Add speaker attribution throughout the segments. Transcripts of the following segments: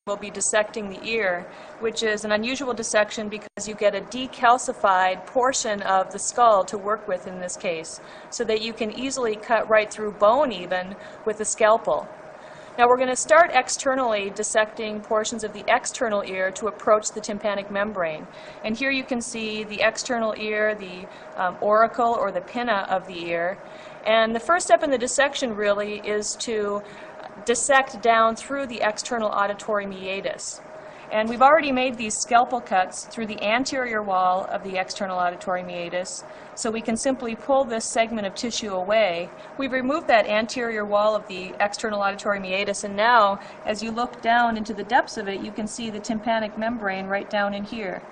Speaker 1: We'll be dissecting the ear, which is an unusual dissection because you get a decalcified portion of the skull to work with in this case, so that you can easily cut right through bone even with a scalpel. Now we're going to start externally dissecting portions of the external ear to approach the tympanic membrane. And here you can see the external ear, the auricle or the pinna of the ear. And the first step in the dissection really is to dissect down through the external auditory meatus. And we've already made these scalpel cuts through the anterior wall of the external auditory meatus, so we can simply pull this segment of tissue away. We've removed that anterior wall of the external auditory meatus, and now, as you look down into the depths of it, you can see the tympanic membrane right down in here.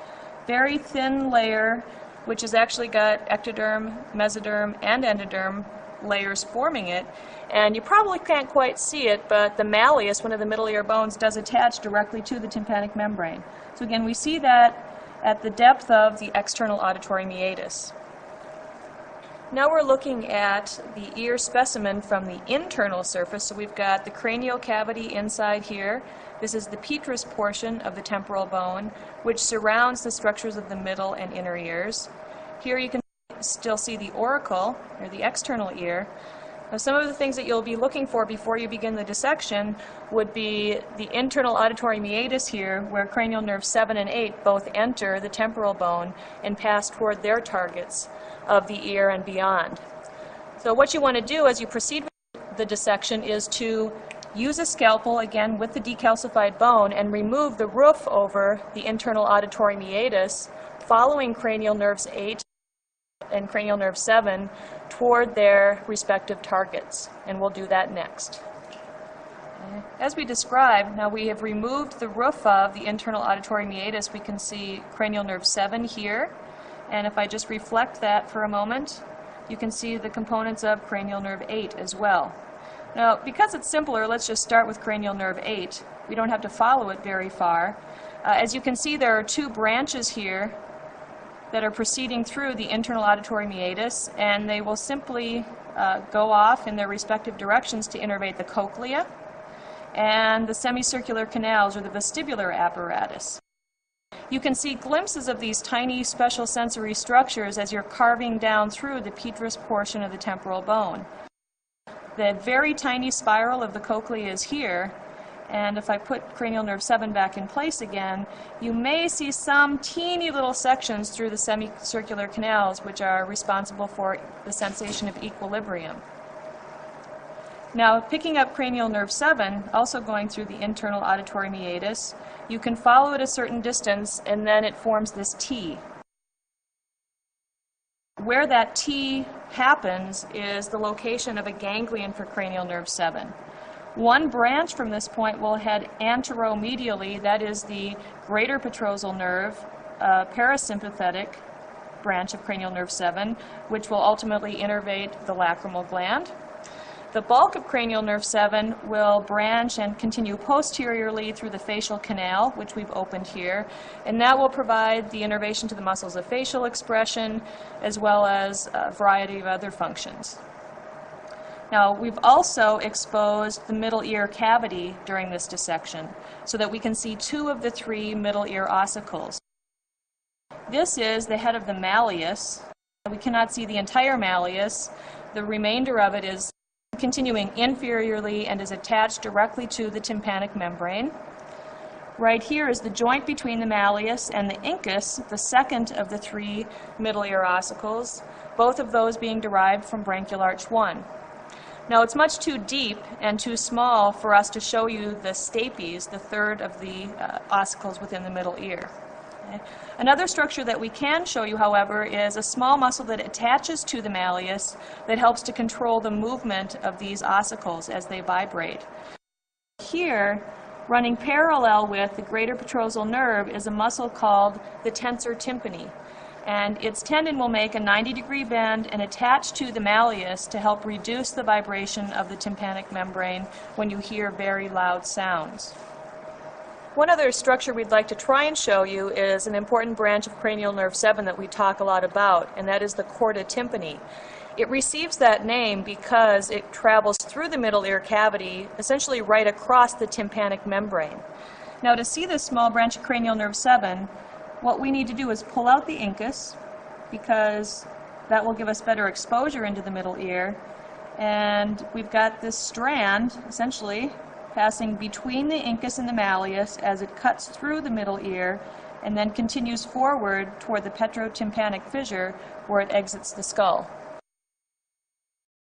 Speaker 1: Very thin layer, which has actually got ectoderm, mesoderm, and endoderm layers forming it, and you probably can't quite see it, but the malleus, one of the middle ear bones, does attach directly to the tympanic membrane. So again, we see that at the depth of the external auditory meatus. Now we're looking at the ear specimen from the internal surface. So we've got the cranial cavity inside here. This is the petrous portion of the temporal bone, which surrounds the structures of the middle and inner ears. Here you can still see the auricle, or the external ear. Now, some of the things that you'll be looking for before you begin the dissection would be the internal auditory meatus here, where cranial nerves 7 and 8 both enter the temporal bone and pass toward their targets of the ear and beyond. So what you want to do as you proceed with the dissection is to use a scalpel, again with the decalcified bone, and remove the roof over the internal auditory meatus, following cranial nerves 8 and cranial nerve 7 toward their respective targets, and we'll do that next. As we described, now we have removed the roof of the internal auditory meatus. We can see cranial nerve 7 here, and if I just reflect that for a moment, you can see the components of cranial nerve 8 as well. Now, because it's simpler, let's just start with cranial nerve 8. We don't have to follow it very far. As you can see, there are two branches here that are proceeding through the internal auditory meatus, and they will simply go off in their respective directions to innervate the cochlea and the semicircular canals, or the vestibular apparatus. You can see glimpses of these tiny special sensory structures as you're carving down through the petrous portion of the temporal bone. The very tiny spiral of the cochlea is here, and if I put cranial nerve 7 back in place again, you may see some teeny little sections through the semicircular canals which are responsible for the sensation of equilibrium. Now, picking up cranial nerve 7, also going through the internal auditory meatus, you can follow it a certain distance and then it forms this T. Where that T happens is the location of a ganglion for cranial nerve 7. One branch from this point will head anteromedially, that is the greater petrosal nerve, parasympathetic branch of cranial nerve 7, which will ultimately innervate the lacrimal gland. The bulk of cranial nerve 7 will branch and continue posteriorly through the facial canal, which we've opened here, and that will provide the innervation to the muscles of facial expression as well as a variety of other functions. Now, we've also exposed the middle ear cavity during this dissection so that we can see two of the three middle ear ossicles. This is the head of the malleus. We cannot see the entire malleus. The remainder of it is continuing inferiorly and is attached directly to the tympanic membrane. Right here is the joint between the malleus and the incus, the second of the three middle ear ossicles, both of those being derived from branchial arch 1. Now, it's much too deep and too small for us to show you the stapes, the third of the ossicles within the middle ear. Okay. Another structure that we can show you, however, is a small muscle that attaches to the malleus that helps to control the movement of these ossicles as they vibrate. Here, running parallel with the greater petrosal nerve, is a muscle called the tensor tympani. And its tendon will make a 90-degree bend and attach to the malleus to help reduce the vibration of the tympanic membrane when you hear very loud sounds. One other structure we'd like to try and show you is an important branch of cranial nerve 7 that we talk a lot about, and that is the chorda tympani. It receives that name because it travels through the middle ear cavity, essentially right across the tympanic membrane. Now to see this small branch of cranial nerve 7, what we need to do is pull out the incus, because that will give us better exposure into the middle ear. And we've got this strand, essentially, passing between the incus and the malleus as it cuts through the middle ear and then continues forward toward the petrotympanic fissure where it exits the skull.